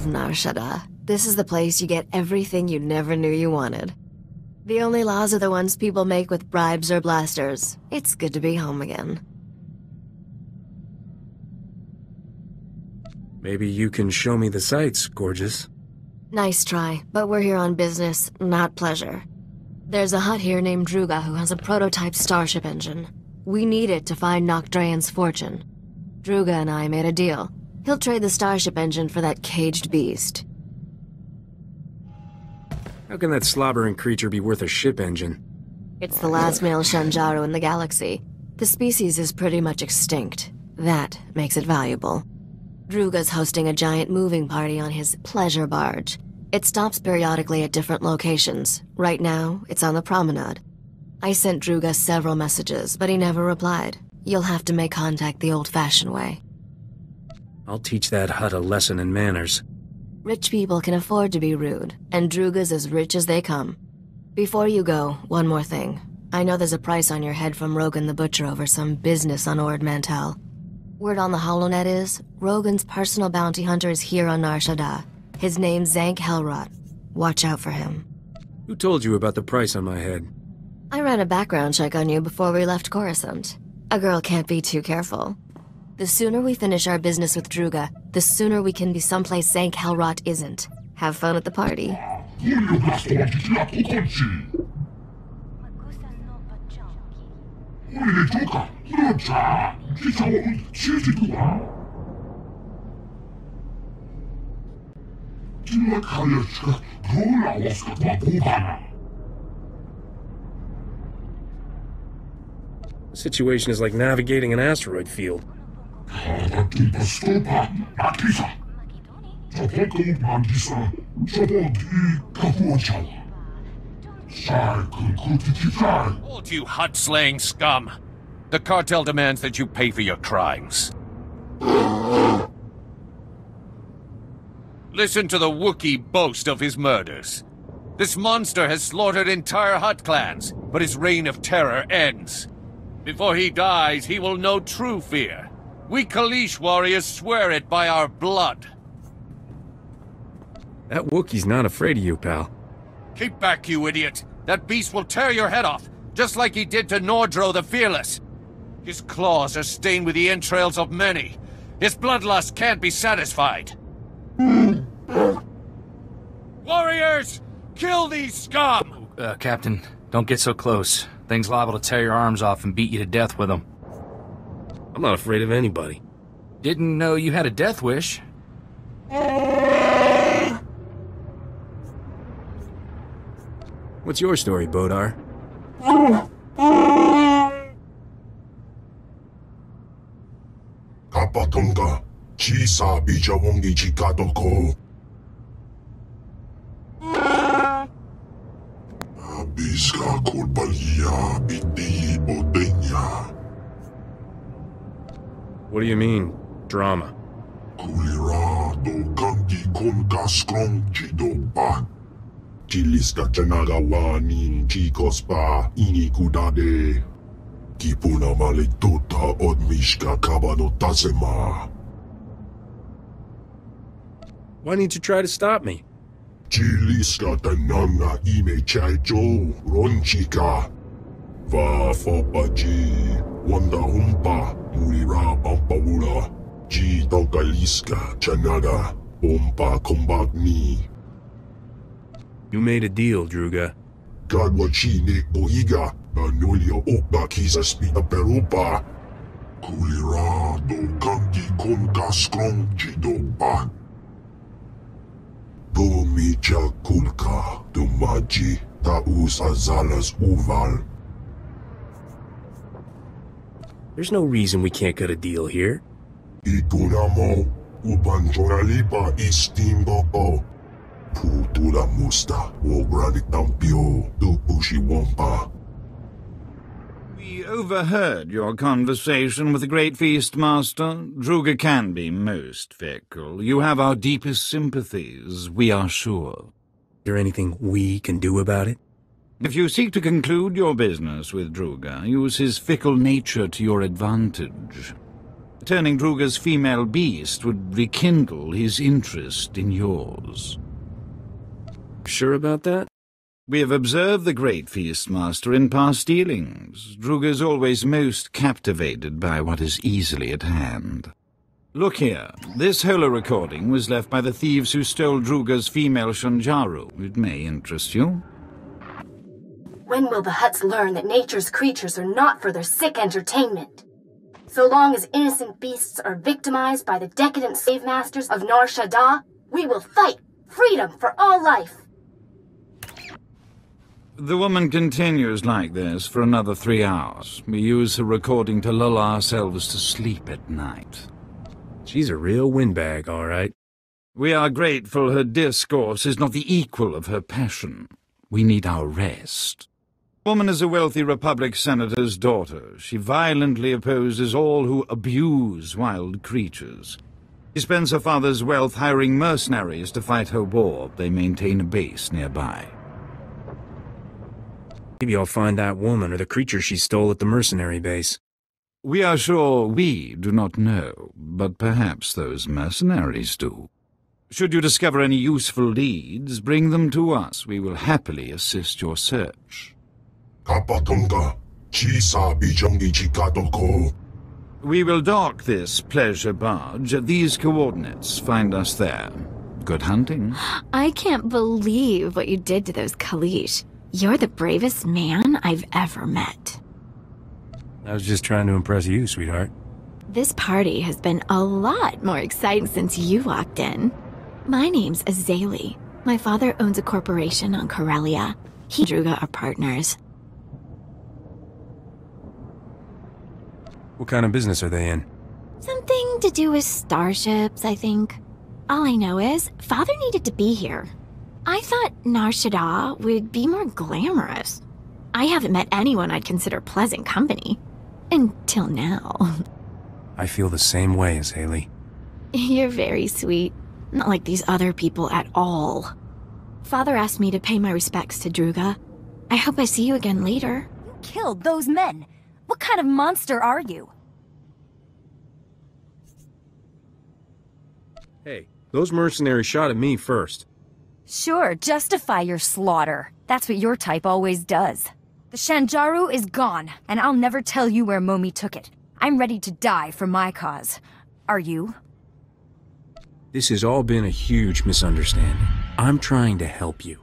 love Shaddaa. This is the place you get everything you never knew you wanted. The only laws are the ones people make with bribes or blasters. It's good to be home again. Maybe you can show me the sights, gorgeous. Nice try, but we're here on business, not pleasure. There's a hut here named Druga who has a prototype starship engine. We need it to find Nocdrayan's fortune. Druga and I made a deal. He'll trade the starship engine for that caged beast. How can that slobbering creature be worth a ship engine? It's the last male Shanjaru in the galaxy. The species is pretty much extinct. That makes it valuable. Druga's hosting a giant moving party on his pleasure barge. It stops periodically at different locations. Right now, it's on the promenade. I sent Druga several messages, but he never replied. You'll have to make contact the old-fashioned way. I'll teach that hut a lesson in manners. Rich people can afford to be rude, and Druga's as rich as they come. Before you go, one more thing. I know there's a price on your head from Rogan the Butcher over some business on Ord Mantell. Word on the HoloNet is, Rogan's personal bounty hunter is here on Shaddaa. His name's Zank Hellrot. Watch out for him. Who told you about the price on my head? I ran a background check on you before we left Coruscant. A girl can't be too careful. The sooner we finish our business with Druga, the sooner we can be someplace Zank Hellrot isn't. Have fun at the party. The situation is like navigating an asteroid field. Hold you hut-slaying scum! The cartel demands that you pay for your crimes. Listen to the Wookiee boast of his murders. This monster has slaughtered entire Hutt clans, but his reign of terror ends. Before he dies, he will know true fear. We Kaleesh warriors swear it by our blood. That Wookiee's not afraid of you, pal. Keep back, you idiot! That beast will tear your head off, just like he did to Nordro the Fearless. His claws are stained with the entrails of many. His bloodlust can't be satisfied. Warriors! Kill these scum! Captain, don't get so close. Thing's liable to tear your arms off and beat you to death with them. I'm not afraid of anybody. Didn't know you had a death wish. What's your story, Bodar? Kapatonga, Chisa Bijawongi Chikatoko. Abiska Kulbalia Biti Bodenya. What do you mean, drama? Kulira do Kanti Konka Strong Chidopa. Chiliska Chanagawanin Chikospa Inikudade. Kipuna Maletota Odmishka Kabanotasema. Why didn't you try to stop me? Chiliska Tananga Ime Chaicho Ronchika. Va Fopaji Wanda Humpa Murira Pampawula. Ji Tokaliska Chanada Pompa Kombagni. You made a deal, Druga. Gadwachine Oiga, Anulio Oka Kisa Spita Perupa. Kulira do Kanti Konka Strong Chidopa. Domicha Kulka, Dumaji, Taus Azalas Uval. There's no reason we can't cut a deal here. Itunamo, Ubanjonalipa Istindoko. Putula Musta, Wobrani Tampio, Dupushi Wampa. We overheard your conversation with the Great Feast Master. Druga can be most fickle. You have our deepest sympathies, we are sure. Is there anything we can do about it? If you seek to conclude your business with Druga, use his fickle nature to your advantage. Turning Druga's female beast would rekindle his interest in yours. Sure about that? We have observed the great Feastmaster in past dealings. Druga's always most captivated by what is easily at hand. Look here. This holo recording was left by the thieves who stole Druga's female Shanjaru. It may interest you. When will the Hutts learn that nature's creatures are not for their sick entertainment? So long as innocent beasts are victimized by the decadent slave masters of Nar Shaddaa, we will fight freedom for all life. The woman continues like this for another 3 hours. We use her recording to lull ourselves to sleep at night. She's a real windbag, all right. We are grateful her discourse is not the equal of her passion. We need our rest. The woman is a wealthy Republic senator's daughter. She violently opposes all who abuse wild creatures. She spends her father's wealth hiring mercenaries to fight her war. They maintain a base nearby. Maybe I'll find that woman or the creature she stole at the mercenary base. We are sure we do not know, but perhaps those mercenaries do. Should you discover any useful leads, bring them to us. We will happily assist your search. We will dock this pleasure barge at these coordinates. Find us there. Good hunting. I can't believe what you did to those Kalish. You're the bravest man I've ever met. I was just trying to impress you, sweetheart. This party has been a lot more exciting since you walked in. My name's Azalea. My father owns a corporation on Corellia. He and Druga are partners. What kind of business are they in? Something to do with starships, I think. All I know is, Father needed to be here. I thought Nar Shaddaa would be more glamorous. I haven't met anyone I'd consider pleasant company. Until now. I feel the same way as Haley. You're very sweet. Not like these other people at all. Father asked me to pay my respects to Druga. I hope I see you again later. You killed those men. What kind of monster are you? Hey, those mercenaries shot at me first. Sure, justify your slaughter. That's what your type always does. The Shanjaru is gone, and I'll never tell you where Momi took it. I'm ready to die for my cause. Are you? This has all been a huge misunderstanding. I'm trying to help you.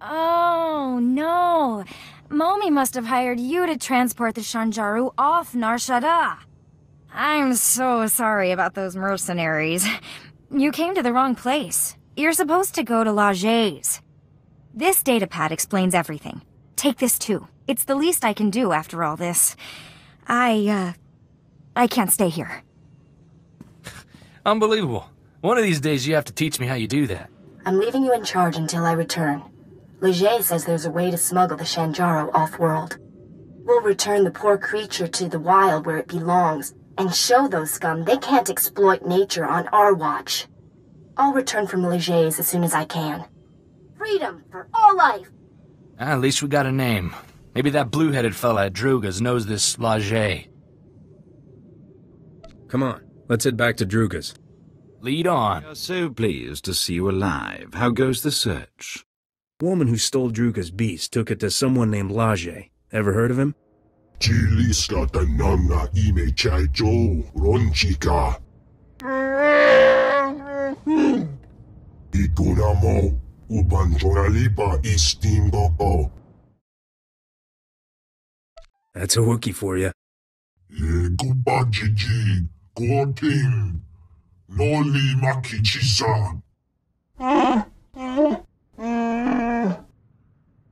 Oh, no. Momi must have hired you to transport the Shanjaru off Nar Shaddaa. I'm so sorry about those mercenaries. You came to the wrong place. You're supposed to go to Laget's. This datapad explains everything. Take this too. It's the least I can do after all this. I can't stay here. Unbelievable. One of these days you have to teach me how you do that. I'm leaving you in charge until I return. Leger says there's a way to smuggle the Shanjaru off-world. We'll return the poor creature to the wild where it belongs, and show those scum they can't exploit nature on our watch. I'll return from Leger's as soon as I can. Freedom for all life! At least we got a name. Maybe that blue-headed fella at Druga's knows this Laget. Come on, let's head back to Druga's. Lead on. We are so pleased to see you alive. How goes the search? The woman who stole Druga's beast took it to someone named Laget. Ever heard of him? That's a Wookiee for you.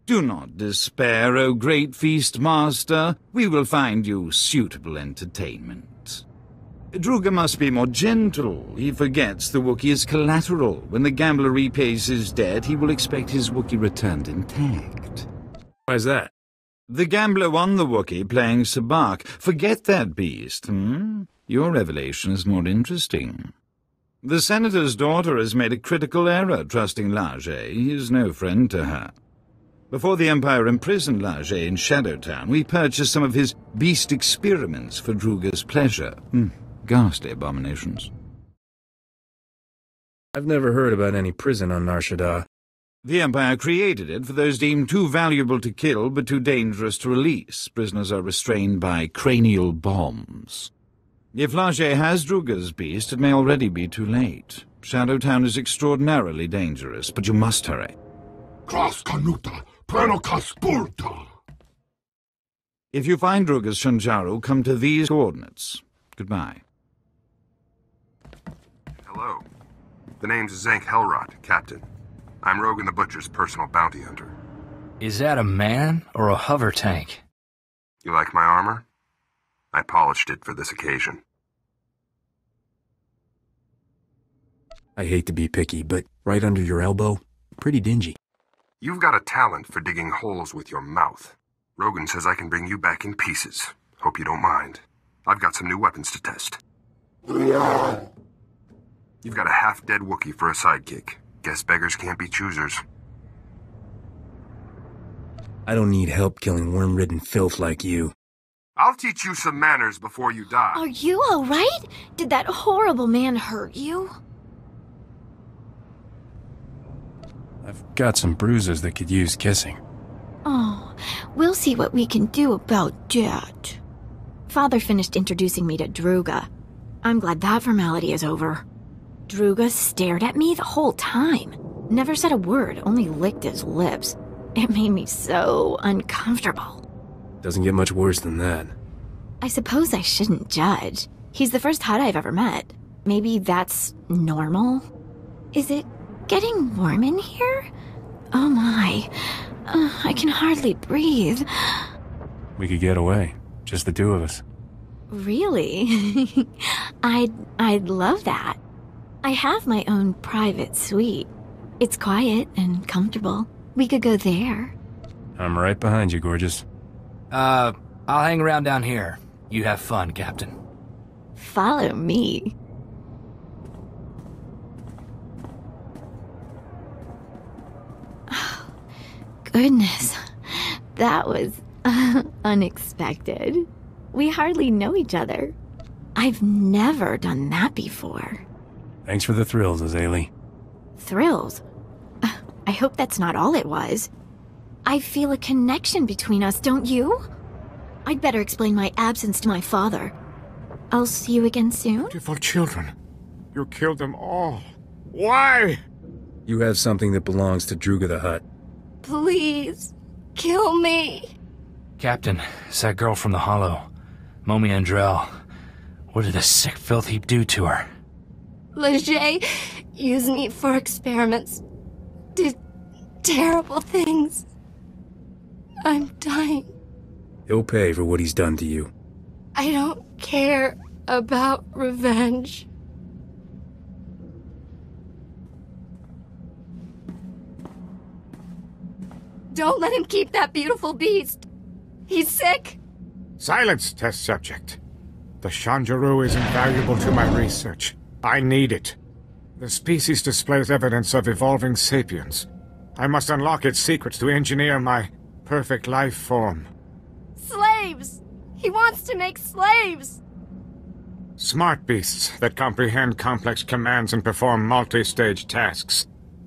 Do not despair, O great feast master. We will find you suitable entertainment. Druga must be more gentle. He forgets the Wookiee is collateral. When the gambler repays his debt, he will expect his Wookiee returned intact. Why's that? The gambler won the Wookiee playing Sabak. Forget that beast, Your revelation is more interesting. The senator's daughter has made a critical error trusting Laget. He is no friend to her. Before the Empire imprisoned Laget in Shadowtown, we purchased some of his beast experiments for Druga's pleasure. ghastly abominations. I've never heard about any prison on Nar Shaddaa. The Empire created it for those deemed too valuable to kill but too dangerous to release. Prisoners are restrained by cranial bombs. If Lajay has Druga's beast, it may already be too late. Shadowtown is extraordinarily dangerous, but you must hurry. Kras kanuta, prenokas purta. If you find Druga's Shanjaru, come to these coordinates. Goodbye. Hello. The name's Zank Hellrot, Captain. I'm Rogan the Butcher's personal bounty hunter. Is that a man or a hover tank? You like my armor? I polished it for this occasion. I hate to be picky, but right under your elbow, pretty dingy. You've got a talent for digging holes with your mouth. Rogan says I can bring you back in pieces. Hope you don't mind. I've got some new weapons to test. You've got a half-dead Wookiee for a sidekick. Guess beggars can't be choosers. I don't need help killing worm-ridden filth like you. I'll teach you some manners before you die. Are you alright? Did that horrible man hurt you? I've got some bruises that could use kissing. Oh, we'll see what we can do about that. Father finished introducing me to Druga. I'm glad that formality is over. Druga stared at me the whole time. Never said a word, only licked his lips. It made me so uncomfortable. Doesn't get much worse than that. I suppose I shouldn't judge. He's the first Hutt I've ever met. Maybe that's normal? Is it getting warm in here? Oh my. I can hardly breathe. We could get away. Just the two of us. Really? I'd love that. I have my own private suite. It's quiet and comfortable. We could go there. I'm right behind you, gorgeous. I'll hang around down here. You have fun, Captain. Follow me. Oh, goodness. That was unexpected. We hardly know each other. I've never done that before. Thanks for the thrills, Azalea. Thrills? I hope that's not all it was. I feel a connection between us, don't you? I'd better explain my absence to my father. I'll see you again soon? Beautiful children. You killed them all. Why? You have something that belongs to Druga the Hutt. Please, kill me. Captain, it's that girl from the Hollow. Momi Andrell. What did the sick filth heap do to her? Leger used me for experiments. Did terrible things. I'm dying. He'll pay for what he's done to you. I don't care about revenge. Don't let him keep that beautiful beast. He's sick. Silence, test subject. The Shanjaru is invaluable to my research. I need it. The species displays evidence of evolving sapiens. I must unlock its secrets to engineer my perfect life form. Slaves! He wants to make slaves! Smart beasts that comprehend complex commands and perform multi-stage tasks.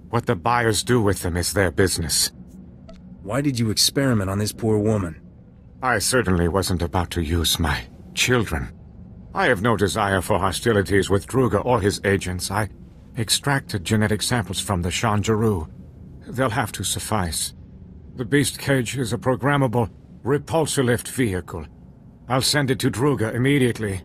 What the buyers do with them is their business. Why did you experiment on this poor woman? I certainly wasn't about to use my children. I have no desire for hostilities with Druga or his agents. I extracted genetic samples from the Shanjaru. They'll have to suffice. The beast cage is a programmable repulsor-lift vehicle. I'll send it to Druga immediately.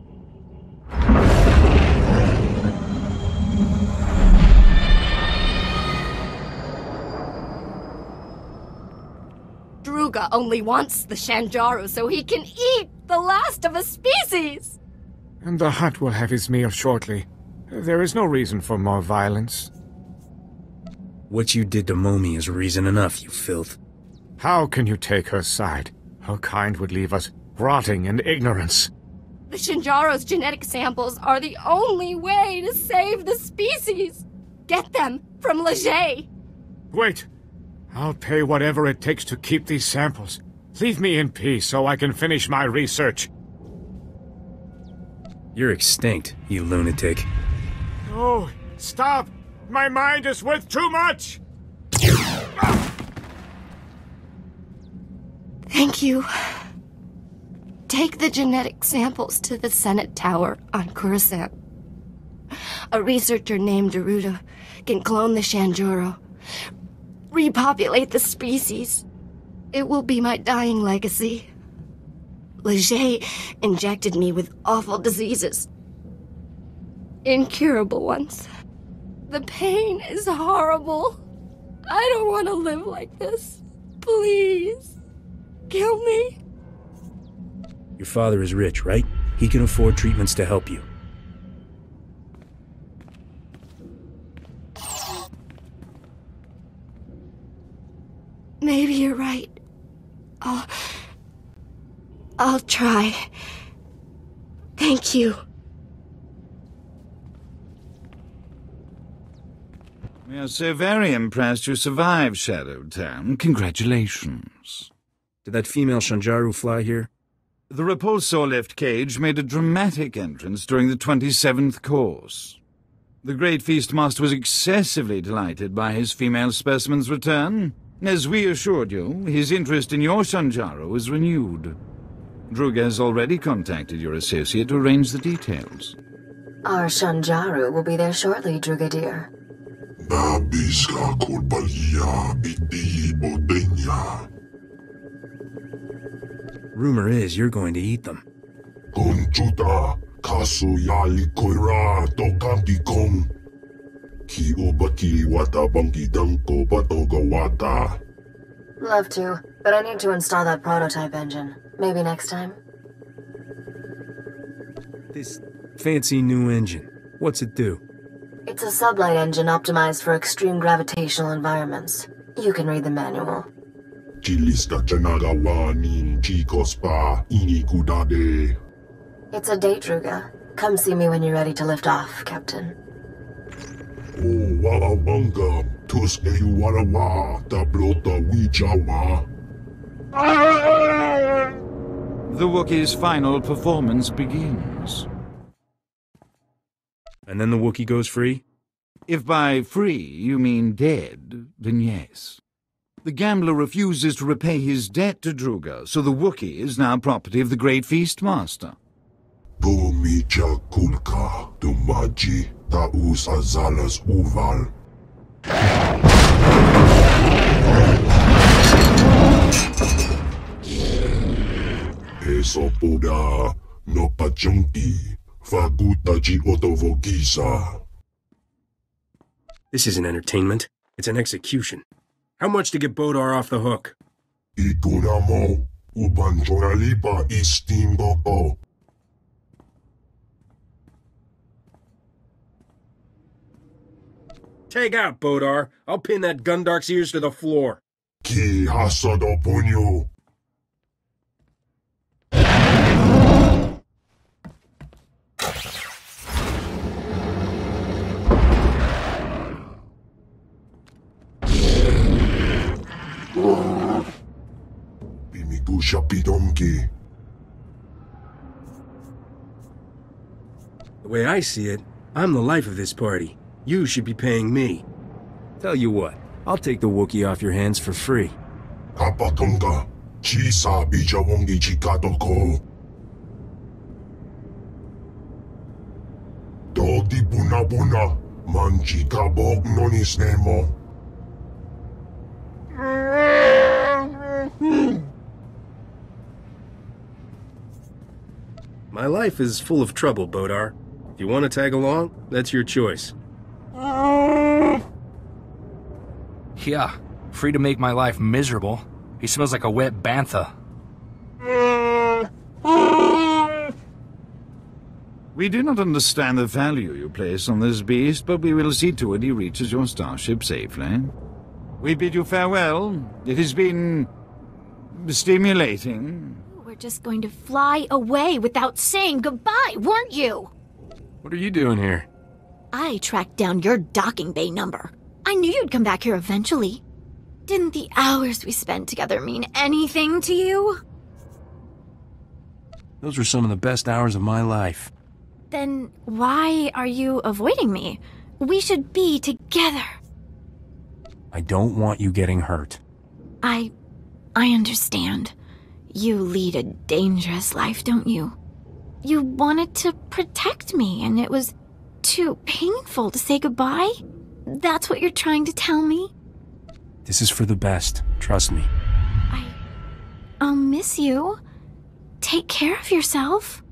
Druga only wants the Shanjaru so he can eat the last of a species! And the Hutt will have his meal shortly. There is no reason for more violence. What you did to Momi is reason enough, you filth. How can you take her side? Her kind would leave us rotting in ignorance. The Shinjaro's genetic samples are the only way to save the species! Get them from Leger! Wait! I'll pay whatever it takes to keep these samples. Leave me in peace so I can finish my research. You're extinct, you lunatic. Oh, stop! My mind is worth too much! Thank you. Take the genetic samples to the Senate Tower on Coruscant. A researcher named Daruda can clone the Shanjuro, repopulate the species. It will be my dying legacy. Leger injected me with awful diseases. Incurable ones. The pain is horrible. I don't want to live like this. Please. Kill me. Your father is rich, right? He can afford treatments to help you. Maybe you're right. I'll try. Thank you. We are so very impressed you survived Shadowtown. Congratulations. Did that female Shanjaru fly here? The repulsor lift cage made a dramatic entrance during the 27th course. The Great Feastmaster was excessively delighted by his female specimen's return. As we assured you, his interest in your Shanjaru was renewed. Druga has already contacted your associate to arrange the details. Our Shanjaru will be there shortly, Druga dear. Rumor is you're going to eat them. Love to, but I need to install that prototype engine. Maybe next time? This fancy new engine, what's it do? It's a sublight engine optimized for extreme gravitational environments. You can read the manual. It's a date, Druga. Come see me when you're ready to lift off, Captain. The Wookiee's final performance begins. And then the Wookiee goes free? If by free you mean dead, then yes. The gambler refuses to repay his debt to Druga, so the Wookiee is now property of the Great Feastmaster. This isn't entertainment. It's an execution. How much to get Bodar off the hook? Take out, Bodar. I'll pin that Gundark's ears to the floor. The way I see it, I'm the life of this party. You should be paying me. Tell you what, I'll take the Wookiee off your hands for free. My life is full of trouble, Bodar. If you want to tag along, that's your choice. Yeah, free to make my life miserable. He smells like a wet bantha. We do not understand the value you place on this beast, but we will see to it he reaches your starship safely. We bid you farewell. It has been stimulating. We're just going to fly away without saying goodbye, weren't you? What are you doing here? I tracked down your docking bay number. I knew you'd come back here eventually. Didn't the hours we spent together mean anything to you? Those were some of the best hours of my life. Then why are you avoiding me? We should be together. I don't want you getting hurt. I understand. You lead a dangerous life, don't you? You wanted to protect me, and it was too painful to say goodbye? That's what you're trying to tell me? This is for the best, trust me. I'll miss you. Take care of yourself.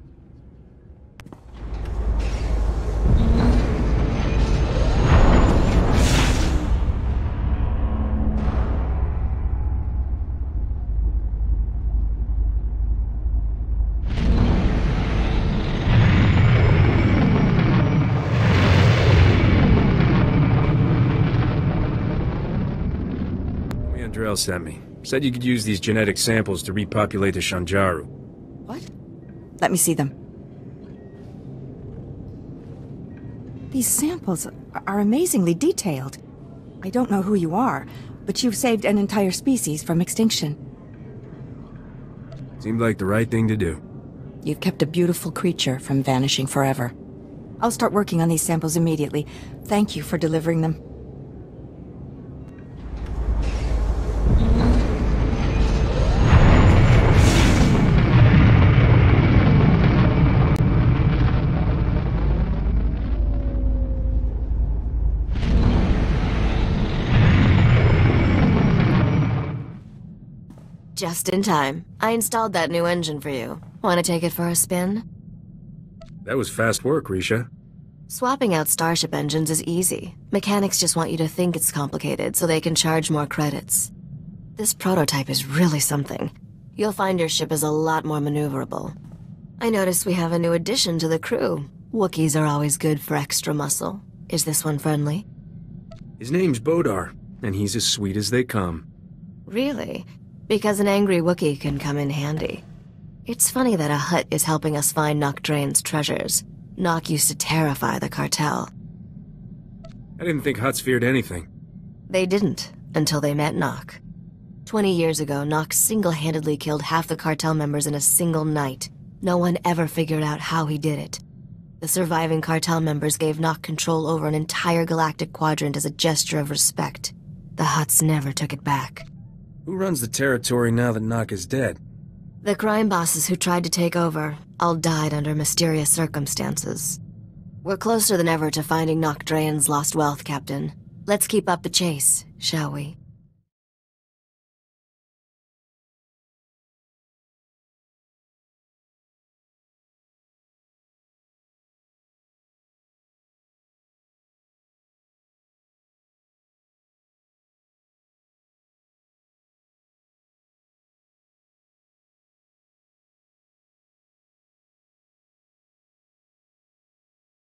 Andrell sent me. Said you could use these genetic samples to repopulate the Shanjaru. What? Let me see them. These samples are amazingly detailed. I don't know who you are, but you've saved an entire species from extinction. Seemed like the right thing to do. You've kept a beautiful creature from vanishing forever. I'll start working on these samples immediately. Thank you for delivering them. Just in time. I installed that new engine for you. Want to take it for a spin? That was fast work, Risha. Swapping out Starship engines is easy. Mechanics just want you to think it's complicated so they can charge more credits. This prototype is really something. You'll find your ship is a lot more maneuverable. I noticed we have a new addition to the crew. Wookiees are always good for extra muscle. Is this one friendly? His name's Bodar, and he's as sweet as they come. Really? Because an angry Wookiee can come in handy. It's funny that a Hutt is helping us find Nock Drain's treasures. Nock used to terrify the cartel. I didn't think Hutts feared anything. They didn't, until they met Nock. 20 years ago, Nock single-handedly killed half the cartel members in a single night. No one ever figured out how he did it. The surviving cartel members gave Nock control over an entire galactic quadrant as a gesture of respect. The Hutts never took it back. Who runs the territory now that Nock is dead? The crime bosses who tried to take over all died under mysterious circumstances. We're closer than ever to finding Nock Drain's lost wealth, Captain. Let's keep up the chase, shall we?